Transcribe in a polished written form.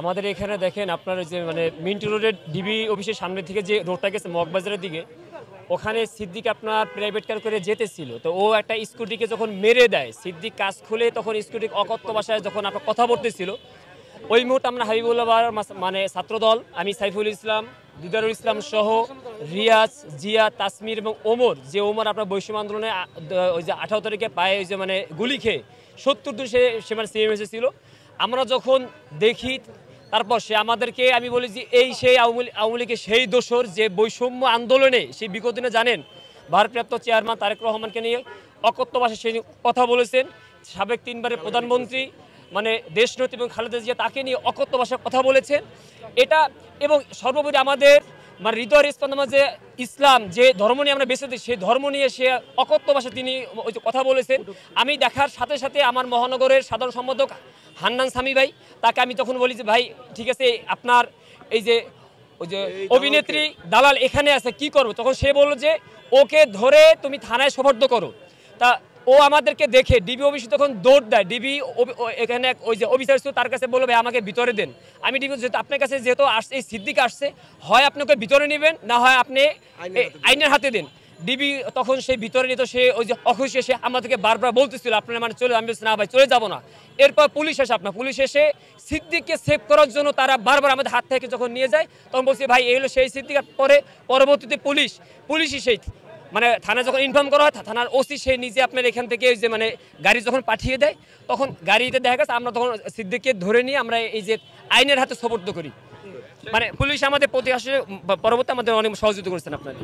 আমাদের এখানে দেখেন আপনার যে মানে মিন্টু রোডের ডিবি অফিসের সামনে থেকে যে রোডটা গেছে মগবাজারের দিকে, ওখানে সিদ্দিক আপনার প্রাইভেট কার করে যেতেছিল। তো ও একটা স্কুটিকে যখন মেরে দেয়, সিদ্দিক কাজ খুলে তখন স্কুটি অকথ্য ভাষায় যখন আপনার কথা বলতেছিল, ওই মুহূর্তে আমরা হাবিবুল্লাহ মানে ছাত্রদল, আমি সাইফুল ইসলাম, দিদারুল ইসলাম সহ রিয়াজ, জিয়া, তাসমির এবং ওমর, যে ওমর আপনার বৈষম্য আন্দোলনে ওই যে 18 তারিখে পায়ে ওই যে মানে গুলি খেয়ে 70 দূর সে মানে সিএমএসে ছিল। আমরা যখন দেখি তারপর সে আমাদেরকে, আমি বলি যে এই সেই আওয়ামী লীগের সেই দোসর যে বৈষম্য আন্দোলনে সেই বিগত দিনে জানেন ভারপ্রাপ্ত চেয়ারম্যান তারেক রহমানকে নিয়ে অকথ্য ভাষায় সেই কথা বলেছেন। সাবেক 3 বারের প্রধানমন্ত্রী মানে দেশনেত্রী এবং খালেদা জিয়া তাকে নিয়ে অকথ্য ভাষায় কথা বলেছেন। এটা এবং সর্বোপরি আমাদের মানে হৃদয়ের স্পন্দন যে ইসলাম যে ধর্ম নিয়ে আমরা বেঁচে দিই, সেই ধর্ম নিয়ে সে অকথ্য ভাষায় তিনি ওই যে কথা বলেছেন। আমি দেখার সাথে সাথে আমার মহানগরের সাধারণ সম্পাদক হান্নান সামি ভাই, তাকে আমি তখন বলি যে ভাই ঠিক আছে, আপনার এই যে ওই যে অভিনেত্রী দালাল এখানে আছে, কি করবো? তখন সে বললো যে ওকে ধরে তুমি থানায় সোপর্দ করো। তা ও আমাদেরকে দেখে ডিবি অফিসে তখন দৌড় দেয়। ডিবি এখানে ওই যে অফিসার ছিল, তার কাছে বললো ভাই আমাকে ভিতরে দেন। আমি ডিবি যেহেতু আপনার কাছে যেহেতু আসছে, এই সিদ্দিক আসছে, হয় আপনাকে ভিতরে নেবেন, না হয় আপনি আইনের হাতে দেন। ডিবি তখন সেই ভিতরে নিত, সে ওই যে অখুশি এসে আমাদেরকে বারবার বলতেছিল আপনারা মানে চলে, আমি বলছি না ভাই চলে যাবো না। এরপর পুলিশ এসে পুলিশ এসে সিদ্দিককে সেভ করার জন্য তারা বারবার আমাদের হাত থেকে যখন নিয়ে যায়, তখন বলছি ভাই এই হলো সেই সিদ্দিক। পরে পরবর্তীতে পুলিশই সেই মানে থানা যখন ইনফর্ম করা হয়, থানার ওসি সে নিজে আপনার এখান থেকে ওই যে মানে গাড়ি যখন পাঠিয়ে দেয়, তখন গাড়িতে দেখা গেছে আমরা তখন সিদ্দিককে ধরে নিয়ে আমরা এই যে আইনের হাতে সোপর্দ করি। মানে পুলিশ আমাদের প্রতি আসলে পরবর্তী আমাদের অনেক সহযোগিতা করেছেন আপনারা।